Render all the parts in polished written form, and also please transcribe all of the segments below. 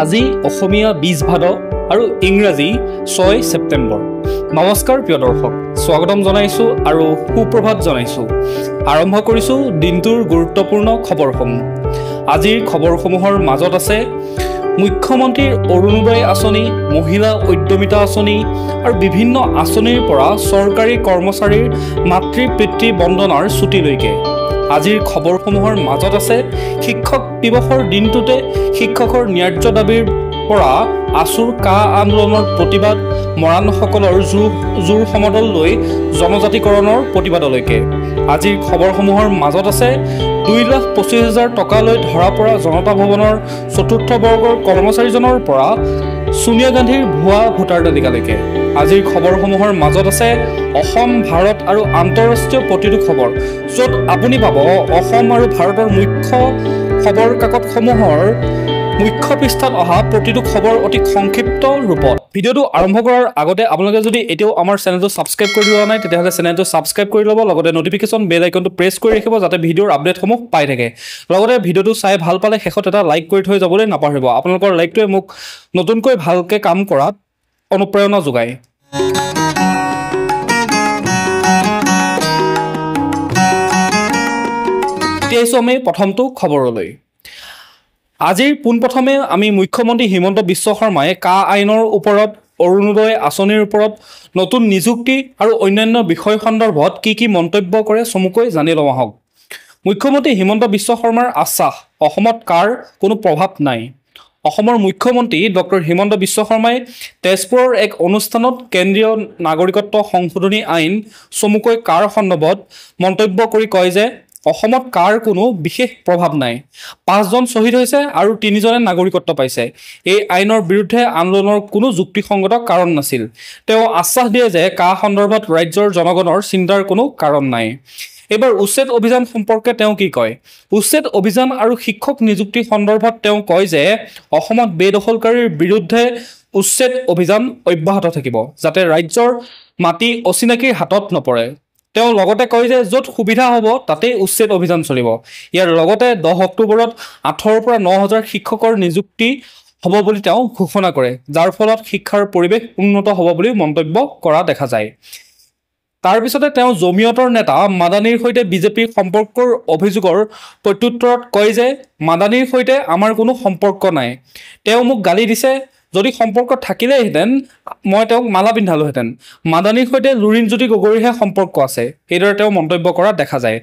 আজি অসমীয়া 20 ভাদ আৰু ইংৰাজী 6 ছেপ্টেম্বৰ। নমস্কাৰ প্ৰিয় দৰ্শক, স্বাগতম জনাইছোঁ আৰু সুপ্ৰভাত জনাইছোঁ। আৰম্ভ কৰিছোঁ দিনটোৰ গুৰুত্বপূৰ্ণ খবৰসমূহ। আজিৰ খবৰসমূহৰ মাজত আছে মুখ্যমন্ত্ৰীৰ অৰুণোদয় আঁচনি, মহিলা উদ্যমিতা আঁচনি আৰু বিভিন্ন আঁচনিৰ পৰা চৰকাৰী কৰ্মচাৰীৰ মাতৃ পিতৃ বন্দনাৰ ছুটীলৈকে। আজিৰ খবৰসমূহৰ মাজত আছে শিক্ষক দিৱসৰ দিনটোতে শিক্ষকৰ ন্যায্য দাবীৰ পৰা আছুৰ কা আন্দোলনৰ প্ৰতিবাদ, মৰাণসকলৰ জোৰ সমদল লৈ জনজাতিকৰণৰ প্ৰতিবাদলৈকে। আজিৰ খবৰসমূহৰ মাজত আছে 2,25,000 টকা লৈ ধৰা পৰা জনতা ভৱনৰ চতুৰ্থ বৰ্গৰ কৰ্মচাৰীজনৰ পৰা ছোনিয়া গান্ধীৰ ভুৱা ভোটাৰ তালিকালৈকে। আজিৰ খবৰসমূহৰ মাজত আছে অসম, ভাৰত আৰু আন্তঃৰাষ্ট্ৰীয় প্ৰতিটো খবৰ, য'ত আপুনি পাব অসম আৰু ভাৰতৰ মুখ্য খবৰ কাকতসমূহৰ মুখ্য পৃষ্ঠাত অহা প্ৰতিটো খবৰ অতি সংক্ষিপ্ত ৰূপত। ভিডিঅ'টো আৰম্ভ কৰাৰ আগতে আপোনালোকে যদি এতিয়াও আমাৰ চেনেলটো ছাবস্ক্ৰাইব কৰি লোৱা নাই, তেতিয়াহ'লে চেনেলটো ছাবস্ক্ৰাইব কৰি ল'ব, লগতে নটিফিকেশ্যন বেল আইকনটো প্ৰেছ কৰি ৰাখিব যাতে ভিডিঅ'ৰ আপডেটসমূহ পাই থাকে। লগতে ভিডিঅ'টো চাই ভাল পালে শেষত এটা লাইক কৰি থৈ যাবলৈ নাপাহৰিব। আপোনালোকৰ লাইকটোৱে মোক নতুনকৈ ভালকৈ কাম কৰাত অনুপ্ৰেৰণা যোগায়। এতিয়া আহিছোঁ আমি প্ৰথমটো খবৰলৈ। আজিৰ পোনপ্ৰথমে আমি মুখ্যমন্ত্ৰী হিমন্ত বিশ্ব শৰ্মাই কা আইনৰ ওপৰত, অৰুণোদয় আঁচনিৰ ওপৰত, নতুন নিযুক্তি আৰু অন্যান্য বিষয় সন্দৰ্ভত কি মন্তব্য কৰে চমুকৈ জানি লওঁ আহক। মুখ্যমন্ত্ৰী হিমন্ত বিশ্ব শৰ্মাৰ আশ্বাস, অসমত কাৰ কোনো প্ৰভাৱ নাই। অসমৰ মুখ্যমন্ত্ৰী ডক্টৰ হিমন্ত বিশ্ব শৰ্মাই তেজপুৰৰ এক অনুষ্ঠানত কেন্দ্ৰীয় নাগৰিকত্ব সংশোধনী আইন চমুকৈ কাৰ সন্দৰ্ভত মন্তব্য কৰি কয় যে অসমত কাৰ কোনো বিশেষ প্ৰভাৱ নাই। 5 জন শ্বহীদ হৈছে আৰু 3 জনে নাগৰিকত্ব পাইছে। এই আইনৰ বিৰুদ্ধে আন্দোলনৰ কোনো যুক্তিসংগত কাৰণ নাছিল। তেওঁ আশ্বাস দিয়ে যে কা সন্দৰ্ভত ৰাজ্যৰ জনগণৰ চিন্তাৰ কোনো কাৰণ নাই। এইবাৰ উচ্ছেদ অভিযান সম্পৰ্কে তেওঁ কি কয়? উচ্ছেদ অভিযান আৰু শিক্ষক নিযুক্তি সন্দৰ্ভত তেওঁ কয় যে অসমত বেদখলকাৰীৰ বিৰুদ্ধে উচ্ছেদ অভিযান অব্যাহত থাকিব, যাতে ৰাজ্যৰ মাটি অচিনাকিৰ হাতত নপৰে। তেওঁ লগতে কয় যে য'ত সুবিধা হ'ব তাতেই উচ্ছেদ অভিযান চলিব। ইয়াৰ লগতে 10 অক্টোবৰত 8,000 পৰা 9,000 শিক্ষকৰ নিযুক্তি হ'ব বুলি তেওঁ ঘোষণা কৰে, যাৰ ফলত শিক্ষাৰ পৰিৱেশ উন্নত হ'ব বুলি মন্তব্য কৰা দেখা যায়। তাৰ পিছতে তেওঁ জমিয়তৰ নেতা মাদানীৰ সৈতে বিজেপিৰ সম্পৰ্কৰ অভিযোগৰ প্ৰত্যুত্তৰত কয় যে মাদানীৰ সৈতে আমাৰ কোনো সম্পৰ্ক নাই। তেওঁ মোক গালি দিছে, যদি সম্পৰ্ক থাকিলেহেঁতেন মই তেওঁক মালা পিন্ধালোহেঁতেন। মাদানীৰ সৈতে লুৰিণজ্যোতি গগৈৰহে সম্পৰ্ক আছে, এইদৰে তেওঁ মন্তব্য কৰা দেখা যায়।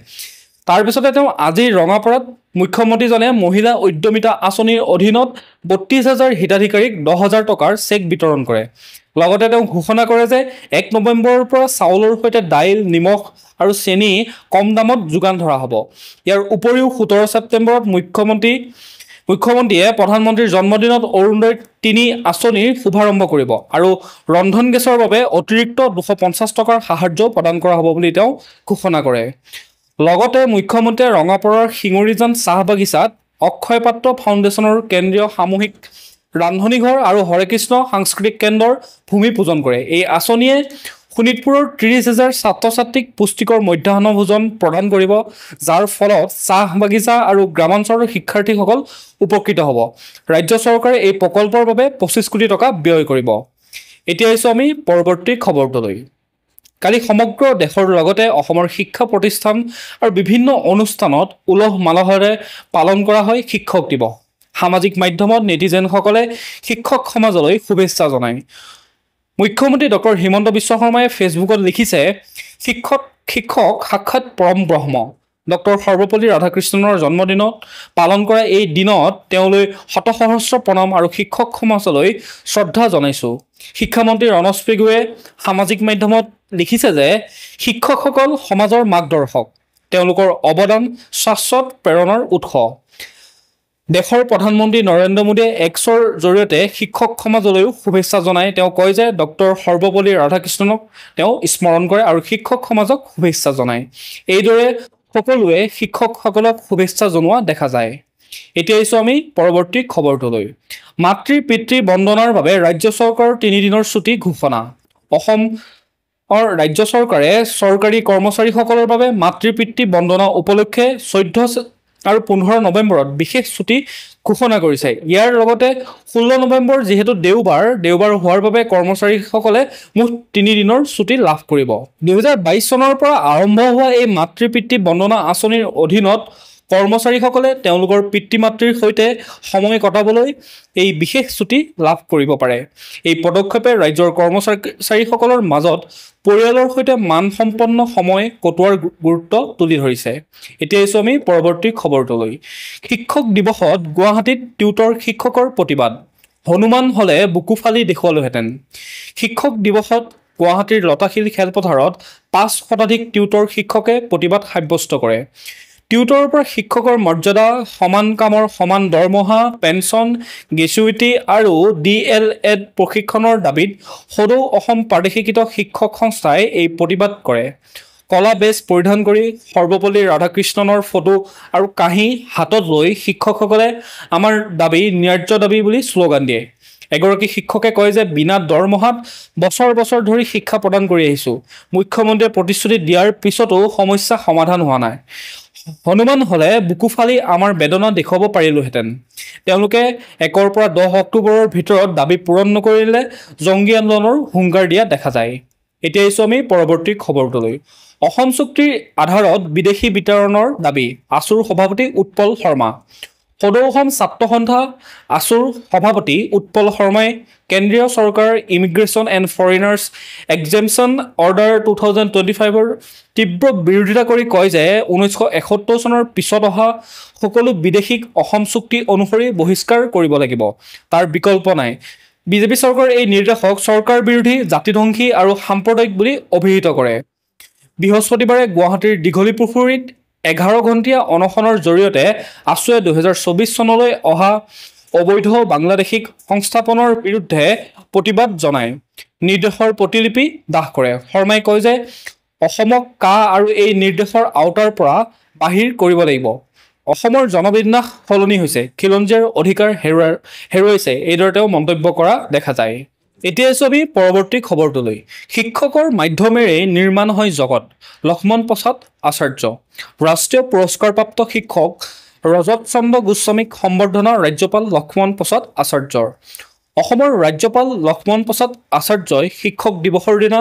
তাৰপিছতে তেওঁ আজি ৰঙাপাৰাত মুখ্যমন্ত্ৰীজনে মহিলা উদ্যমিতা আঁচনিৰ অধীনত 32,000 হিতাধিকাৰীক 10,000 টকাৰ চেক বিতৰণ কৰে। লগতে তেওঁ ঘোষণা কৰে যে 1 নৱেম্বৰৰ পৰা চাউলৰ সৈতে দাইল, নিমখ আৰু চেনি কম দামত যোগান ধৰা হ'ব। ইয়াৰ উপৰিও 17 ছেপ্টেম্বৰত মুখ্যমন্ত্ৰীয়ে প্ৰধানমন্ত্ৰীৰ জন্মদিনত অৰুণোদয় 3 আঁচনিৰ শুভাৰম্ভ কৰিব আৰু ৰন্ধন গেছৰ বাবে অতিৰিক্ত 250 টকাৰ সাহায্য প্ৰদান কৰা হ'ব বুলি তেওঁ ঘোষণা কৰে। লগতে মুখ্যমন্ত্ৰীয়ে ৰঙাপাৰাৰ শিঙৰিজান চাহ বাগিচাত অক্ষয় পাত্ৰ ফাউণ্ডেশ্যনৰ কেন্দ্ৰীয় সামূহিক ৰান্ধনীঘৰ আৰু হৰেকৃষ্ণ সাংস্কৃতিক কেন্দ্ৰৰ ভূমি পূজন কৰে। এই আঁচনিয়ে শোণিতপুৰৰ 30,000 ছাত্ৰ ছাত্ৰীক পুষ্টিকৰ মধ্যাহ্ন ভোজন প্ৰদান কৰিব, যাৰ ফলত চাহ বাগিচা আৰু গ্ৰামাঞ্চলৰ শিক্ষাৰ্থীসকল উপকৃত হ'ব। ৰাজ্য চৰকাৰে এই প্ৰকল্পৰ বাবে 25 কোটি টকা ব্যয় কৰিব। এতিয়া আহিছোঁ আমি পৰৱৰ্তী খবৰটোলৈ। কালি সমগ্ৰ দেশৰ লগতে অসমৰ শিক্ষা প্ৰতিষ্ঠান আৰু বিভিন্ন অনুষ্ঠানত উলহ মালহেৰে পালন কৰা হয় শিক্ষক দিৱস। সামাজিক মাধ্যমত নেটিজেনসকলে শিক্ষক সমাজলৈ শুভেচ্ছা জনায়। মুখ্যমন্ত্ৰী ডক্টৰ হিমন্ত বিশ্ব শৰ্মাই ফেচবুকত লিখিছে, শিক্ষক সাক্ষাৎ পৰম ব্ৰহ্ম। ডক্টৰ সৰ্বপল্লী ৰাধাকৃষ্ণনৰ জন্মদিনত পালন কৰা এই দিনত তেওঁলৈ শতসহস্ৰ প্ৰণাম আৰু শিক্ষক সমাজলৈ শ্ৰদ্ধা জনাইছোঁ। শিক্ষামন্ত্ৰী ৰণোজ পেগুৱে সামাজিক মাধ্যমত লিখিছে যে শিক্ষকসকল সমাজৰ মাৰ্গদৰ্শক, তেওঁলোকৰ অৱদান শাশ্বত প্ৰেৰণাৰ উৎস। দেশৰ প্ৰধানমন্ত্ৰী নৰেন্দ্ৰ মোদীয়ে এক্সৰ জৰিয়তে শিক্ষক সমাজলৈও শুভেচ্ছা জনাই তেওঁ কয় যে ডক্টৰ সৰ্বপল্লী ৰাধাকৃষ্ণনক তেওঁ স্মৰণ কৰে আৰু শিক্ষক সমাজক শুভেচ্ছা জনায়। এইদৰে সকলোৱে শিক্ষকসকলক শুভেচ্ছা জনোৱা দেখা যায়। এতিয়া আহিছোঁ আমি পৰৱৰ্তী খবৰটোলৈ। মাতৃ পিতৃ বন্দনাৰ বাবে ৰাজ্য চৰকাৰৰ 3 দিনৰ ছুটী ঘোষণা। অসমৰ ৰাজ্য চৰকাৰে চৰকাৰী কৰ্মচাৰীসকলৰ বাবে মাতৃ পিতৃ বন্দনা উপলক্ষে 14 আৰু 15 নৱেম্বৰত বিশেষ ছুটি ঘোষণা কৰিছে। ইয়াৰ লগতে 16 নৱেম্বৰ যিহেতু দেওবাৰ হোৱাৰ বাবে কৰ্মচাৰীসকলে মুঠ 3 দিনৰ ছুটি লাভ কৰিব। 2022 চনৰ পৰা আৰম্ভ হোৱা এই মাতৃ পিতৃ বন্দনা আঁচনিৰ অধীনত কৰ্মচাৰীসকলে তেওঁলোকৰ পিতৃ মাতৃৰ সৈতে সময় কটাবলৈ এই বিশেষ ছুটি লাভ কৰিব পাৰে। এই পদক্ষেপে ৰাজ্যৰ কৰ্মচাৰীসকলৰ মাজত পৰিয়ালৰ সৈতে মানসম্পন্ন সময় কটোৱাৰ গুৰুত্ব তুলি ধৰিছে। এতিয়া আছো আমি পৰৱৰ্তী খবৰটোলৈ। শিক্ষক দিৱসত গুৱাহাটীত টিউটৰ শিক্ষকৰ প্ৰতিবাদ। হনুমান হলে বুকু ফালি দেখুৱালোহেঁতেন। শিক্ষক দিৱসত গুৱাহাটীৰ লতাশিল খেলপথাৰত 5 শতাধিক টিউটৰ শিক্ষকে প্ৰতিবাদ সাব্যস্ত কৰে। টিউটৰৰ পৰা শিক্ষকৰ মৰ্যাদা, সমান কামৰ সমান দৰমহা, পেঞ্চন, গ্ৰেচুইটি আৰু DLED প্ৰশিক্ষণৰ দাবীত সদৌ অসম প্ৰাদেশিকৃত শিক্ষক সংস্থাই এই প্ৰতিবাদ কৰে। কলা বেজ পৰিধান কৰি সৰ্বপল্লী ৰাধাকৃষ্ণনৰ ফটো আৰু কাঁহী হাতত লৈ শিক্ষকসকলে আমাৰ দাবী ন্যায্য দাবী বুলি শ্লোগান দিয়ে। এগৰাকী শিক্ষকে কয় যে বিনা দৰমহাত বছৰ বছৰ ধৰি শিক্ষা প্ৰদান কৰি আহিছোঁ। মুখ্যমন্ত্ৰীয়ে প্ৰতিশ্ৰুতি দিয়াৰ পিছতো সমস্যা সমাধান হোৱা নাই। হনুমান হলে বুকু ফালি আমাৰ বেদনা দেখুৱাব পাৰিলোহেঁতেন। তেওঁলোকে 1 পৰা 10 অক্টোবৰৰ ভিতৰত দাবী পূৰণ নকৰিলে জংগী আন্দোলনৰ হুংকাৰ দিয়া দেখা যায়। এতিয়া আছো আমি পৰৱৰ্তী খবৰটোলৈ। অসম চুক্তিৰ আধাৰত বিদেশী বিতৰণৰ দাবী। আছুৰ সভাপতি উৎপল শৰ্মা। সদৌ অসম ছাত্ৰ সন্থা আছুৰ সভাপতি উৎপল শৰ্মাই কেন্দ্ৰীয় চৰকাৰৰ ইমিগ্ৰেশ্যন এণ্ড ফৰেইনাৰ্ছ এক্সেম্পশ্যন অৰ্ডাৰ 2025ৰ তীব্ৰ বিৰোধিতা কৰি কয় যে 1971 চনৰ পিছত অহা সকলো বিদেশীক অসম চুক্তি অনুসৰি বহিষ্কাৰ কৰিব লাগিব। তাৰ বিকল্প নাই। বিজেপি চৰকাৰৰ এই নিৰ্দেশক চৰকাৰ বিৰোধী, জাতিধ্বংসী আৰু সাম্প্ৰদায়িক বুলি অভিহিত কৰে। বৃহস্পতিবাৰে গুৱাহাটীৰ দীঘলীপুখুৰীত 11 ঘণ্টীয়া অনশনৰ জৰিয়তে আছুৱে 2024 চনলৈ অহা অবৈধ বাংলাদেশীক সংস্থাপনৰ বিৰুদ্ধে প্ৰতিবাদ জনায়। নিৰ্দেশৰ প্ৰতিলিপি দাহ কৰে। শৰ্মাই কয় যে অসমক কা আৰু এই নিৰ্দেশৰ আওতাৰ পৰা বাহিৰ কৰিব লাগিব। অসমৰ জনবিন্যাস সলনি হৈছে, খিলঞ্জীয়াৰ অধিকাৰ হেৰুৱাইছে, এইদৰে তেওঁ মন্তব্য কৰা দেখা যায়। এতিয়া আছো আমি পৰৱৰ্তী খবৰটোলৈ। শিক্ষকৰ মাধ্যমেৰে নিৰ্মাণ হয় জগত। লক্ষ্মণ প্ৰসাদ আচাৰ্য। ৰাষ্ট্ৰীয় পুৰস্কাৰপ্ৰাপ্ত শিক্ষক ৰজত চন্দ্ৰ গোস্বামীক সম্বৰ্ধনা ৰাজ্যপাল লক্ষ্মণ প্ৰসাদ আচাৰ্যৰ। অসমৰ ৰাজ্যপাল লক্ষ্মণ প্ৰসাদ আচাৰ্যই শিক্ষক দিৱসৰ দিনা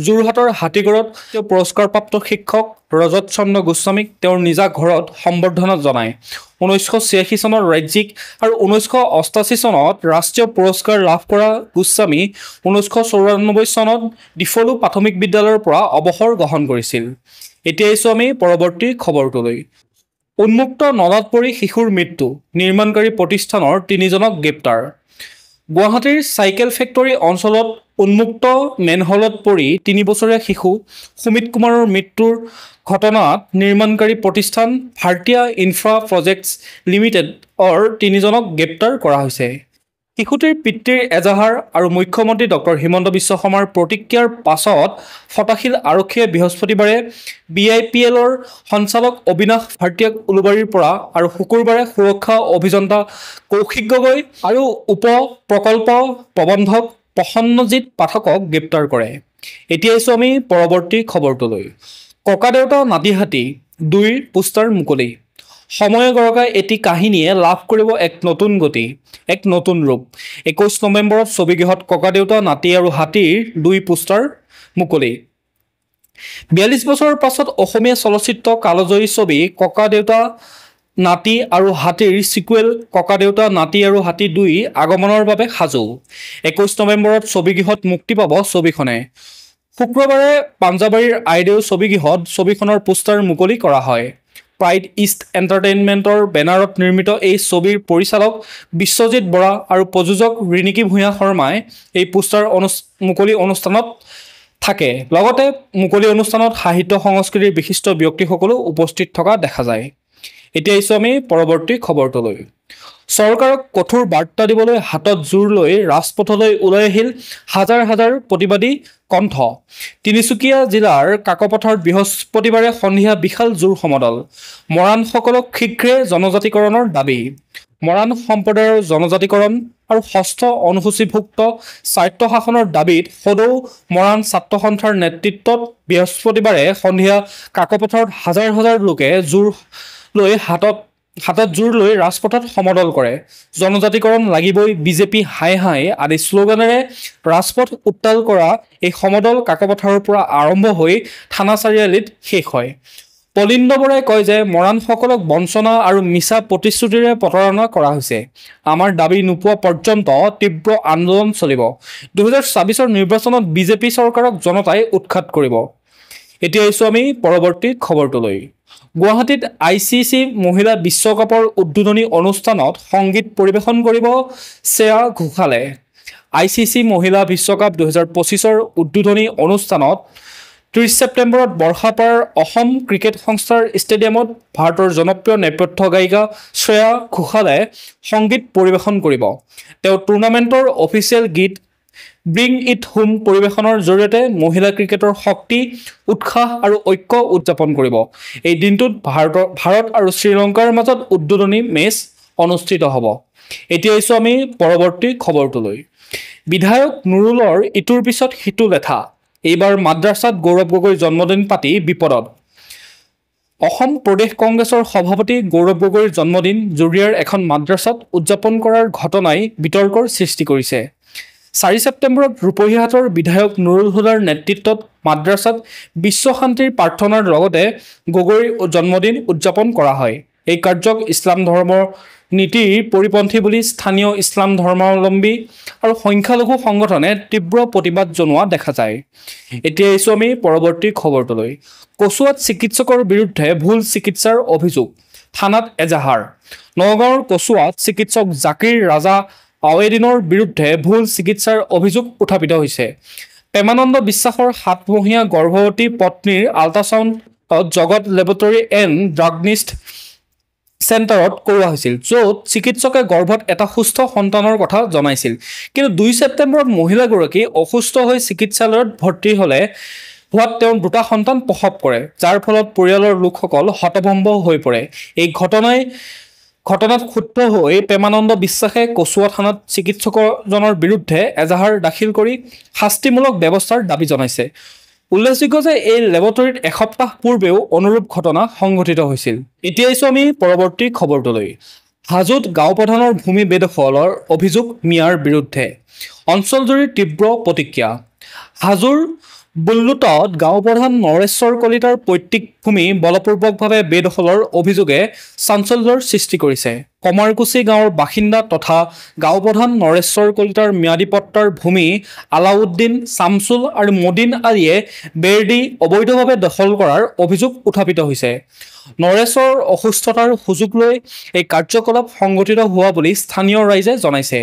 যোৰহাটৰ হাতীগড়ত পুৰস্কাৰপ্ৰাপ্ত শিক্ষক ৰজত চন্দ্ৰ গোস্বামীক তেওঁৰ নিজা ঘৰত সম্বৰ্ধনা জনায়। 1986 চনত ৰাজ্যিক আৰু 1988 চনত ৰাষ্ট্ৰীয় পুৰস্কাৰ লাভ কৰা গোস্বামী 1994 চনত ডিফলু প্ৰাথমিক বিদ্যালয়ৰ পৰা অৱসৰ গ্ৰহণ কৰিছিল। এতিয়া আছো আমি পৰৱৰ্তী খবৰটোলৈ। উন্মুক্ত নলাত পৰি শিশুৰ মৃত্যু। নিৰ্মাণকাৰী প্ৰতিষ্ঠানৰ 3জনক গ্ৰেপ্তাৰ। গুৱাহাটীৰ চাইকেল ফেক্টৰী অঞ্চলত উন্মুক্ত মেনহলত পৰি 3 বছৰীয়া শিশু সুমিত কুমাৰৰ মৃত্যুৰ ঘটনাত নিৰ্মাণকাৰী প্ৰতিষ্ঠান ভাৰতীয় ইনফ্ৰা প্ৰজেক্টছ লিমিটেডৰ 3জনক গ্ৰেপ্তাৰ কৰা হৈছে। শিশুটিৰ পিতৃৰ এজাহাৰ আৰু মুখ্যমন্ত্ৰী ডক্টৰ হিমন্ত বিশ্ব শৰ্মাৰ প্ৰতিক্ৰিয়াৰ পাছত ফটাশিল আৰক্ষীয়ে বৃহস্পতিবাৰে BIPLৰ সঞ্চালক অবিনাশ ভাৰতীয়াক উলুবাৰীৰ পৰা আৰু শুকুৰবাৰে সুৰক্ষা অভিযন্তা কৌশিক গগৈ আৰু উপ প্ৰকল্প প্ৰবন্ধক প্ৰসন্নজিৎ পাঠকক গ্ৰেপ্তাৰ কৰে। এতিয়া আছো আমি পৰৱৰ্তী খবৰটোলৈ। ককাদেউতা নাতিহাতী 2ৰ পোষ্টাৰ মুকলি। সময় গৰকাই এটি কাহিনীয়ে লাভ কৰিব এক নতুন গতি, এক নতুন ৰূপ। 21 নৱেম্বৰত ছবিগৃহত ককাদেউতা নাতি আৰু হাতীৰ 2 পোষ্টাৰ মুকলি। 42 বছৰৰ পাছত অসমীয়া চলচ্চিত্ৰ কালজয়ী ছবি ককাদেউতা নাতি আৰু হাতীৰ চিকুৱেল ককাদেউতা নাতি আৰু হাতী 2 আগমনৰ বাবে সাজু। 21 নৱেম্বৰত ছবিগৃহত মুক্তি পাব ছবিখনে। শুক্ৰবাৰে পাঞ্জাবাৰীৰ আইদেউ ছবিগৃহত ছবিখনৰ পোষ্টাৰ মুকলি কৰা হয়। প্ৰাইড ইষ্ট এণ্টাৰটেইনমেণ্টৰ বেনাৰত নিৰ্মিত এই ছবিৰ পৰিচালক বিশ্বজিৎ বৰা আৰু প্ৰযোজক ৰিণিকী ভূঞা শৰ্মাই এই পোষ্টাৰ মুকলি অনুষ্ঠানত থাকে। লগতে মুকলি অনুষ্ঠানত সাহিত্য সংস্কৃতিৰ বিশিষ্ট ব্যক্তিসকলো উপস্থিত থকা দেখা যায়। এতিয়া আছো আমি পৰৱৰ্তী খবৰটোলৈ। চৰকাৰক কঠোৰ বাৰ্তা দিবলৈ হাতত জোৰ লৈ ৰাজপথলৈ ওলাই আহিল হাজাৰ হাজাৰ প্ৰতিবাদী কণ্ঠ। তিনিচুকীয়া জিলাৰ কাকপথাৰত বৃহস্পতিবাৰে সন্ধিয়া বিশাল জোৰ সমদল। মৰাণসকলক শীঘ্ৰে জনজাতিকৰণৰ দাবী। মৰাণ সম্প্ৰদায়ৰ জনজাতিকৰণ আৰু 6ষ্ঠ অনুসূচীভুক্ত স্বায়ত্তশাসনৰ দাবীত সদৌ মৰাণ ছাত্ৰ সন্থাৰ নেতৃত্বত বৃহস্পতিবাৰে সন্ধিয়া কাকপথাৰত হাজাৰ হাজাৰ লোকে জোৰ লৈ হাতত হাতত জোৰ লৈ ৰাজপথত সমদল কৰে। জনজাতিকৰণ লাগিবই, বিজেপি হাই হাই আদি শ্লোগানেৰে ৰাজপথ উত্তাল কৰা এই সমদল কাকপথাৰৰ পৰা আৰম্ভ হৈ থানা চাৰিআলিত শেষ হয়। পলিন্দ বৰাই কয় যে মৰাণসকলক বঞ্চনা আৰু মিছা প্ৰতিশ্ৰুতিৰে প্ৰতাৰণা কৰা হৈছে। আমাৰ দাবী নোপোৱা পৰ্যন্ত তীব্ৰ আন্দোলন চলিব। 2024 নিৰ্বাচনত বিজেপি চৰকাৰক জনতাই উৎখাত কৰিব। এতিয়া আহিছোঁ আমি পৰৱৰ্তী খবৰটোলৈ। গুৱাহাটীত ICC মহিলা বিশ্বকাপৰ উদ্বোধনী অনুষ্ঠানত সংগীত পৰিৱেশন কৰিব শ্ৰেয়া ঘোষালে। ICC মহিলা বিশ্বকাপ 2025ৰ উদ্বোধনী অনুষ্ঠানত 30 ছেপ্টেম্বৰত বৰ্ষাপাৰাৰ অসম ক্ৰিকেট সংস্থাৰ ষ্টেডিয়ামত ভাৰতৰ জনপ্ৰিয় নেপথ্য গায়িকা শ্ৰেয়া ঘোষালে সংগীত পৰিৱেশন কৰিব। তেওঁ টুৰ্ণামেণ্টৰ অফিচিয়েল গীত ব্ৰিং ইট হোম পৰিৱেশনৰ জৰিয়তে মহিলা ক্ৰিকেটৰ শক্তি, উৎসাহ আৰু ঐক্য উদযাপন কৰিব। এই দিনটোত ভাৰত আৰু শ্ৰীলংকাৰ মাজত উদ্বোধনী মেচ অনুষ্ঠিত হ'ব। এতিয়া আহিছোঁ আমি পৰৱৰ্তী খবৰটোলৈ। বিধায়ক নুৰুলৰ ইটোৰ পিছত সিটো লেঠা। এইবাৰ মাদ্ৰাছাত গৌৰৱ গগৈৰ জন্মদিন পাতি বিপদত। অসম প্ৰদেশ কংগ্ৰেছৰ সভাপতি গৌৰৱ গগৈৰ জন্মদিন জুৰিয়াৰ এখন মাদ্ৰাছাত উদযাপন কৰাৰ ঘটনাই বিতৰ্কৰ সৃষ্টি কৰিছে। 4 ছেপ্টেম্বৰত ৰূপহীহাটৰ বিধায়ক নুৰুল হুদাৰ নেতৃত্বত মাদ্ৰাছাত বিশ্ব শান্তিৰ প্ৰাৰ্থনাৰ লগতে গগৈৰ জন্মদিন উদযাপন কৰা হয়। এই কাৰ্যক ইছলাম ধৰ্মৰ নীতিৰ পৰিপন্থী বুলি স্থানীয় ইছলাম ধৰ্মাৱলম্বী আৰু সংখ্যালঘু সংগঠনে তীব্ৰ প্ৰতিবাদ জনোৱা দেখা যায়। এতিয়া আহিছোঁ আমি পৰৱৰ্তী খবৰটোলৈ। কচুৱাত চিকিৎসকৰ বিৰুদ্ধে ভুল চিকিৎসাৰ অভিযোগ, থানাত এজাহাৰ। নগাঁৱৰ কচুৱাত চিকিৎসক জাকিৰ ৰাজা আৱেদিনৰ বিৰুদ্ধে ভুল চিকিৎসাৰ অভিযোগ উত্থাপিত হৈছে। প্ৰেমানন্দ বিশ্বাসৰ 7মহীয়া গৰ্ভৱতী পত্নীৰ আল্ট্ৰাছাউণ্ডত জগত লেবৰেটৰী এণ্ড ডায়াগনষ্টিক চেণ্টাৰত কৰোৱা হৈছিল, য'ত চিকিৎসকে গৰ্ভত এটা সুস্থ সন্তানৰ কথা জনাইছিল। কিন্তু 2 ছেপ্টেম্বৰত মহিলাগৰাকী অসুস্থ হৈ চিকিৎসালয়ত ভৰ্তি হোৱাত তেওঁৰ 2টা সন্তান প্ৰসৱ কৰে, যাৰ ফলত পৰিয়ালৰ লোকসকল হতভম্ব হৈ পৰে। এই ঘটনাত ক্ষুব্ধ হৈ প্ৰেমানন্দ বিশ্বাসে কচুৱা থানাত চিকিৎসকজনৰ বিৰুদ্ধে এজাহাৰ দাখিল কৰি শাস্তিমূলক ব্যৱস্থাৰ দাবী জনাইছে। উল্লেখযোগ্য যে এই লেবৰেটৰীত এসপ্তাহ পূৰ্বেও অনুৰূপ ঘটনা সংঘটিত হৈছিল। এতিয়া আহিছোঁ আমি পৰৱৰ্তী খবৰটোলৈ। হাজোত গাঁও প্ৰধানৰ ভূমি বেদখলৰ অভিযোগ মিয়াৰ বিৰুদ্ধে, অঞ্চলজুৰি তীব্ৰ প্ৰতিক্ৰিয়া। হাজোৰ বুল্লুটত গাঁও প্ৰধান নৰেশ্বৰ কলিতাৰ পৈতৃক ভূমি বলপূৰ্বকভাৱে বেদখলৰ অভিযোগে চাঞ্চল্যৰ সৃষ্টি কৰিছে। কমাৰকুছি গাঁৱৰ বাসিন্দা তথা গাঁও প্ৰধান নৰেশ্বৰ কলিতাৰ ম্যাদী পট্টাৰ ভূমি আলাউদ্দিন, শামছুল আৰু মদিন আলিয়ে বেৰ দি অবৈধভাৱে দখল কৰাৰ অভিযোগ উত্থাপিত হৈছে। নৰেশৰ অসুস্থতাৰ সুযোগ লৈ এই কাৰ্যকলাপ সংঘটিত হোৱা বুলি স্থানীয় ৰাইজে জনাইছে।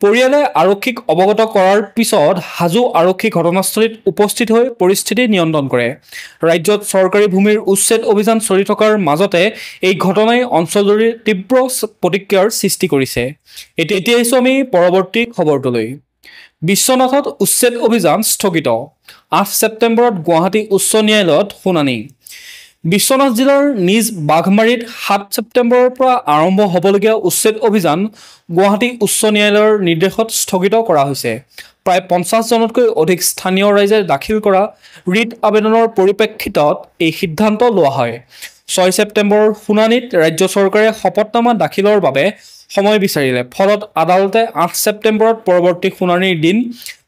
পৰিয়ালে আৰক্ষীক অৱগত কৰাৰ পিছত হাজো আৰক্ষী ঘটনাস্থলীত উপস্থিত হৈ পৰিস্থিতি নিয়ন্ত্ৰণ কৰে। ৰাজ্যত চৰকাৰী ভূমিৰ উচ্ছেদ অভিযান চলি থকাৰ মাজতে এই ঘটনাই অঞ্চলজুৰি তীব্ৰ প্ৰতিক্ৰিয়াৰ সৃষ্টি কৰিছে। এতিয়া আহিছোঁ আমি পৰৱৰ্তী খবৰটোলৈ। বিশ্বনাথত উচ্ছেদ অভিযান স্থগিত, 8 ছেপ্টেম্বৰত গুৱাহাটী উচ্চ ন্যায়ালয়ত শুনানি। বিশ্বনাথ জিলাৰ নিজ বাঘমাৰীত 7 ছেপ্টেম্বৰৰ পৰা আৰম্ভ হ'বলগীয়া উচ্ছেদ অভিযান গুৱাহাটী উচ্চ ন্যায়ালয়ৰ নিৰ্দেশত স্থগিত কৰা হৈছে। প্ৰায় 50জনতকৈ অধিক স্থানীয় ৰাইজে দাখিল কৰা ৰিট আবেদনৰ পৰিপ্ৰেক্ষিতত এই সিদ্ধান্ত লোৱা হয়। 6 ছেপ্টেম্বৰৰ শুনানিত ৰাজ্য চৰকাৰে শপতনামা দাখিলৰ বাবে সময় বিচাৰিলে, ফলত আদালতে 8 ছেপ্টেম্বৰত পৰৱৰ্তী শুনানিৰ দিন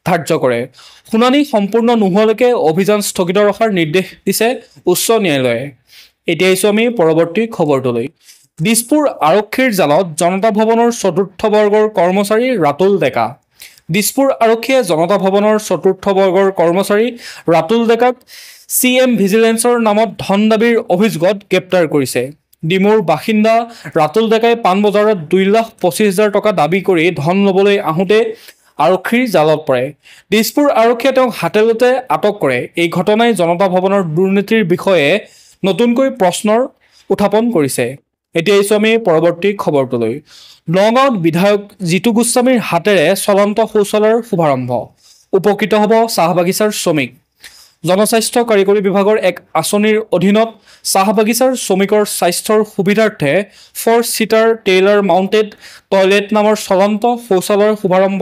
ধাৰ্য কৰে। শুনানি সম্পূৰ্ণ নোহোৱালৈকে অভিযান স্থগিত ৰখাৰ নিৰ্দেশ দিছে উচ্চ ন্যায়ালয়ে। এতিয়া আহিছোঁ আমি পৰৱৰ্তী খবৰটোলৈ। দিছপুৰ আৰক্ষীৰ জালত জনতা ভৱনৰ 4ৰ্থ বৰ্গৰ কৰ্মচাৰী ৰাতুল ডেকা। দিছপুৰ আৰক্ষীয়ে জনতা ভৱনৰ 4ৰ্থ বৰ্গৰ কৰ্মচাৰী ৰাতুল ডেকাক CM ভিজিলেন্সৰ নামত ধন দাবীৰ অভিযোগত গ্ৰেপ্তাৰ কৰিছে। ডিমৌৰ বাসিন্দা ৰাতুল ডেকাই পাণবজাৰত 2,25,000 টকা দাবী কৰি ধন ল'বলৈ আহোঁতে আৰক্ষীৰ জালত পৰে। দিছপুৰ আৰক্ষীয়ে তেওঁক হাতেলতে আটক কৰে। এই ঘটনাই জনতা ভৱনৰ দুৰ্নীতিৰ বিষয়ে নতুনকৈ প্ৰশ্নৰ উত্থাপন কৰিছে। এতিয়া আহিছোঁ আমি পৰৱৰ্তী খবৰটোলৈ। নগাঁৱত বিধায়ক জিতু গোস্বামীৰ হাতেৰে চলন্ত শৌচালয়ৰ শুভাৰম্ভ, উপকৃত হ'ব চাহ বাগিচাৰ শ্ৰমিক। জনস্বাস্থ্য কাৰিকৰী বিভাগৰ এক আঁচনিৰ অধীনত চাহ বাগিচাৰ শ্ৰমিকৰ স্বাস্থ্যৰ সুবিধাৰ্থে 4-seater টেইলাৰ মাউণ্টেড টয়লেট নামৰ চলন্ত শৌচালয়ৰ শুভাৰম্ভ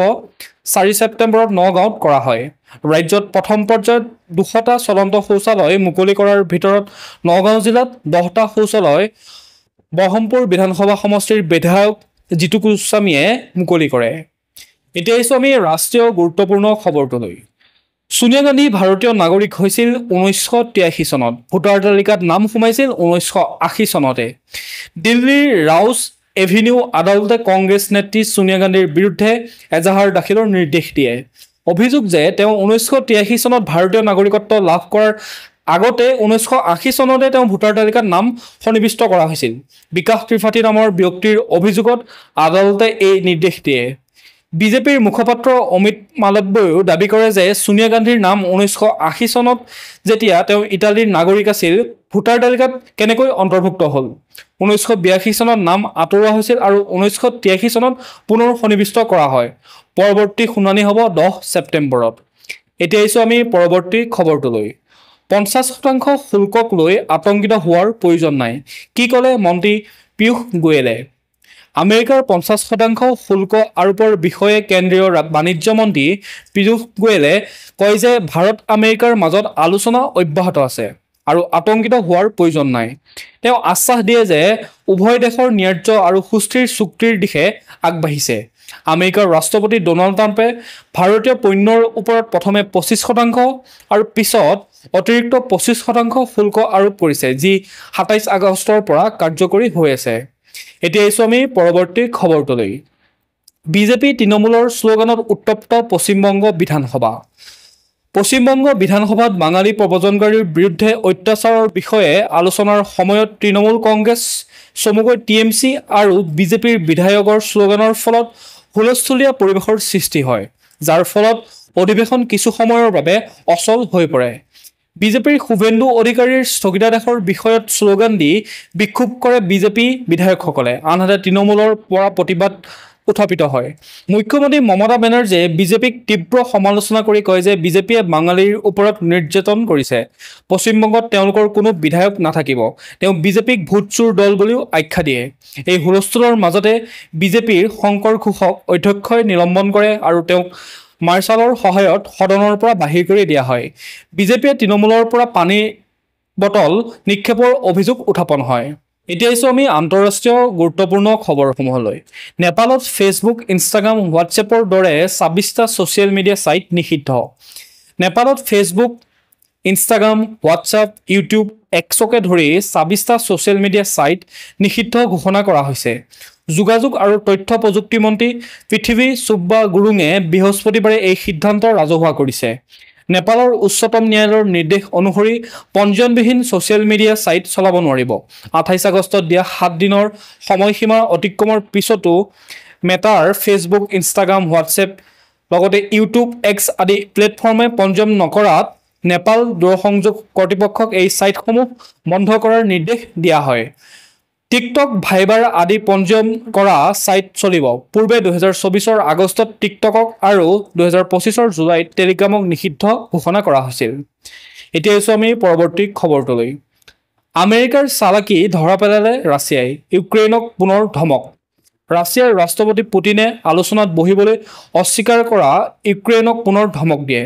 4 ছেপ্টেম্বৰত নগাঁৱত কৰা হয়। ৰাজ্যত প্ৰথম পৰ্যায়ত 200টা চলন্ত শৌচালয় মুকলি কৰাৰ ভিতৰত নগাঁও জিলাত 10টা শৌচালয় বহৰমপুৰ বিধানসভা সমষ্টিৰ বিধায়ক জিতু গোস্বামীয়ে মুকলি কৰে। এতিয়া আহিছোঁ আমি ৰাষ্ট্ৰীয় গুৰুত্বপূৰ্ণ খবৰটোলৈ। সোনিয়া গান্ধী ভাৰতীয় নাগৰিক হৈছিল 1983 চনত। ভোটাৰ তালিকাত নাম সোমাইছিল 1980 চনতে। দিল্লীৰ ৰাউছ এভিনিউ আদালতে কংগ্ৰেছ নেত্ৰী সোনিয়া গান্ধীৰ বিৰুদ্ধে এজাহাৰ দাখিলৰ নিৰ্দেশ দিয়ে। অভিযোগ যে তেওঁ 1983 চনত ভাৰতীয় নাগৰিকত্ব লাভ কৰাৰ আগতে 1980 চনতে তেওঁ ভোটাৰ তালিকাত নাম সন্নিৱিষ্ট কৰা হৈছিল। বিকাশ ত্ৰিপাঠী নামৰ ব্যক্তিৰ অভিযোগত আদালতে এই নিৰ্দেশ দিয়ে। বিজেপিৰ মুখপাত্ৰ অমিত মালব্যইও দাবী কৰে যে সোনিয়া গান্ধীৰ নাম 1980 চনত যেতিয়া তেওঁ ইটালীৰ নাগৰিক আছিল, ভোটাৰ তালিকাত কেনেকৈ অন্তৰ্ভুক্ত হ'ল। 1982 চনত নাম আঁতৰোৱা হৈছিল আৰু 1983 চনত পুনৰ সন্নিৱিষ্ট কৰা হয়। পৰৱৰ্তী শুনানি হ'ব 10 ছেপ্টেম্বৰত। এতিয়া আহিছোঁ আমি পৰৱৰ্তী খবৰটোলৈ। 50% শুল্কক লৈ আতংকিত হোৱাৰ প্ৰয়োজন নাই, কি ক'লে মন্ত্ৰী পীয়ূষ গোয়েলে। আমেৰিকাৰ 50% শুল্ক আৰোপৰ বিষয়ে কেন্দ্ৰীয় বাণিজ্য মন্ত্ৰী পীয়ূষ গোয়েলে কয় যে ভাৰত আমেৰিকাৰ মাজত আলোচনা অব্যাহত আছে আৰু আতংকিত হোৱাৰ প্ৰয়োজন নাই। তেওঁ আশ্বাস দিয়ে যে উভয় দেশৰ ন্যায্য আৰু সুস্থিৰ চুক্তিৰ দিশে আগবাঢ়িছে। আমেৰিকাৰ ৰাষ্ট্ৰপতি ডনাল্ড ট্ৰাম্পে ভাৰতীয় পণ্যৰ ওপৰত প্ৰথমে 25% আৰু পিছত অতিৰিক্ত 25% শুল্ক আৰোপ কৰিছে, যি 27 আগষ্টৰ পৰা কাৰ্যকৰী হৈ আছে। এতিয়া আহিছোঁ আমি পৰৱৰ্তী খবৰটোলৈ। বিজেপি তৃণমূলৰ শ্লোগানত উত্তপ্ত পশ্চিমবংগ বিধানসভা। পশ্চিমবংগ বিধানসভাত বাঙালী প্ৰব্ৰজনকাৰীৰ বিৰুদ্ধে অত্যাচাৰৰ বিষয়ে আলোচনাৰ সময়ত তৃণমূল কংগ্ৰেছ, চমুকৈ টিএমচি আৰু বিজেপিৰ বিধায়কৰ শ্লোগানৰ ফলত হুলস্থুলীয়া পৰিৱেশৰ সৃষ্টি হয়, যাৰ ফলত অধিৱেশন কিছু সময়ৰ বাবে অচল হৈ পৰে। বিজেপিৰ শুভেন্দু অধিকাৰীৰ স্থগিতাদেশৰ বিষয়ত শ্লোগান দি বিক্ষোভ কৰে বিজেপি বিধায়কসকলে, আনহাতে তৃণমূলৰ পৰা প্ৰতিবাদ উত্থাপিত হয়। মুখ্যমন্ত্ৰী মমতা বেনাৰ্জীয়ে বিজেপিক তীব্ৰ সমালোচনা কৰি কয় যে বিজেপিয়ে বাঙালীৰ ওপৰত নিৰ্যাতন কৰিছে। পশ্চিমবংগত তেওঁলোকৰ কোনো বিধায়ক নাথাকিব। তেওঁ বিজেপিক ভোট চোৰ দল বুলিও আখ্যা দিয়ে। এই হুলস্থুলৰ মাজতে বিজেপিৰ শংকৰ ঘোষক অধ্যক্ষই নিলম্বন কৰে আৰু তেওঁক মাৰ্চালৰ সহায়ত সদনৰ পৰা বাহিৰ কৰি দিয়া হয়। বিজেপিয়ে তৃণমূলৰ পৰা পানীৰ বটল নিক্ষেপৰ অভিযোগ উত্থাপন হয়। এতিয়া আহিছোঁ আমি আন্তঃৰাষ্ট্ৰীয় গুৰুত্বপূৰ্ণ খবৰসমূহলৈ। নেপালত ফেচবুক, ইনষ্টাগ্ৰাম, হোৱাটছএপৰ দৰে 26টা ছ'চিয়েল মিডিয়া ছাইট নিষিদ্ধ। নেপালত ফেচবুক, ইনষ্টাগ্ৰাম, হোৱাটছএপ, ইউটিউব, এক্সকে ধৰি 26টা ছ'চিয়েল মিডিয়া ছাইট নিষিদ্ধ ঘোষণা কৰা হৈছে। যোগাযোগ আৰু তথ্য প্ৰযুক্তি মন্ত্ৰী পৃথ্বী চুব্বা গুৰুঙে বৃহস্পতিবাৰে এই সিদ্ধান্ত ৰাজহুৱা কৰিছে। নেপালৰ উচ্চতম ন্যায়ালয়ৰ নিৰ্দেশ অনুসৰি পঞ্জীয়নবিহীন ছ'চিয়েল মিডিয়া ছাইট চলাব নোৱাৰিব। 28 আগষ্টত দিয়া 7 দিনৰ সময়সীমা অতিক্ৰমৰ পিছতো মেটাৰ ফেচবুক, ইনষ্টাগ্ৰাম, হোৱাটছএপ লগতে ইউটিউব, এক্স আদি প্লেটফৰ্মে পঞ্জীয়ন নকৰাত নেপাল দূৰসংযোগ কৰ্তৃপক্ষক এই ছাইটসমূহ বন্ধ কৰাৰ নিৰ্দেশ দিয়া হয়। টিকটক, ভাইবাৰ আদি পঞ্জীয়ন কৰা ছাইট চলিব। পূৰ্বে 2024 আগষ্টত টিকটকক আৰু 2025 জুলাইত টেলিগ্ৰামক নিষিদ্ধ ঘোষণা কৰা হৈছিল। এতিয়া আহিছোঁ আমি পৰৱৰ্তী খবৰটোলৈ। আমেৰিকাৰ চালাকি ধৰা পেলালে ৰাছিয়াই, ইউক্ৰেইনক পুনৰ ধমক। ৰাছিয়াৰ ৰাষ্ট্ৰপতি পুটিনে আলোচনাত বহিবলৈ অস্বীকাৰ কৰা ইউক্ৰেইনক পুনৰ ধমক দিয়ে।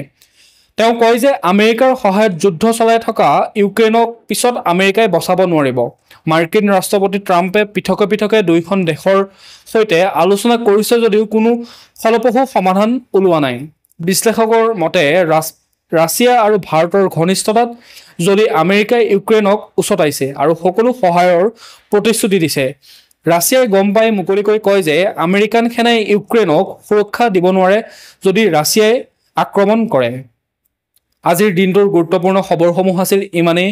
তেওঁ কয় যে আমেৰিকাৰ সহায়ত যুদ্ধ চলাই থকা ইউক্ৰেইনক পিছত আমেৰিকাই বচাব নোৱাৰিব। মাৰ্কিন ৰাষ্ট্ৰপতি ট্ৰাম্পে পৃথকে পৃথকে দুয়োখন দেশৰ সৈতে আলোচনা কৰিছে যদিও কোনো ফলপ্ৰসূ সমাধান ওলোৱা নাই। বিশ্লেষকৰ মতে ৰাছিয়া আৰু ভাৰতৰ ঘনিষ্ঠতাত যদি আমেৰিকাই ইউক্ৰেইনক উচতাইছে আৰু সকলো সহায়ৰ প্ৰতিশ্ৰুতি দিছে। ৰাছিয়াই গম পাই মুকলিকৈ কয় যে আমেৰিকান সেনাই ইউক্ৰেইনক সুৰক্ষা দিব নোৱাৰে যদি ৰাছিয়াই আক্ৰমণ কৰে। আজিৰ দিনটোৰ গুৰুত্বপূৰ্ণ খবৰসমূহ আছিল ইমানেই।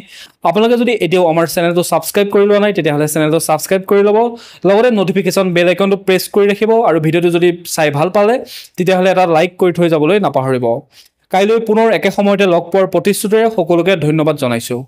আপোনালোকে যদি এতিয়াও আমাৰ চেনেলটো ছাবস্ক্ৰাইব কৰি লোৱা নাই তেতিয়াহ'লে চেনেলটো ছাবস্ক্ৰাইব কৰি ল'ব, লগতে নটিফিকেশ্যন বেল আইকনটো প্ৰেছ কৰি ৰাখিব আৰু ভিডিঅ'টো যদি চাই ভাল পালে তেতিয়াহ'লে এটা লাইক কৰি থৈ যাবলৈ নাপাহৰিব। কাইলৈ পুনৰ একে সময়তে লগ পোৱাৰ প্ৰতিশ্ৰুতিৰে সকলোকে ধন্যবাদ জনাইছোঁ।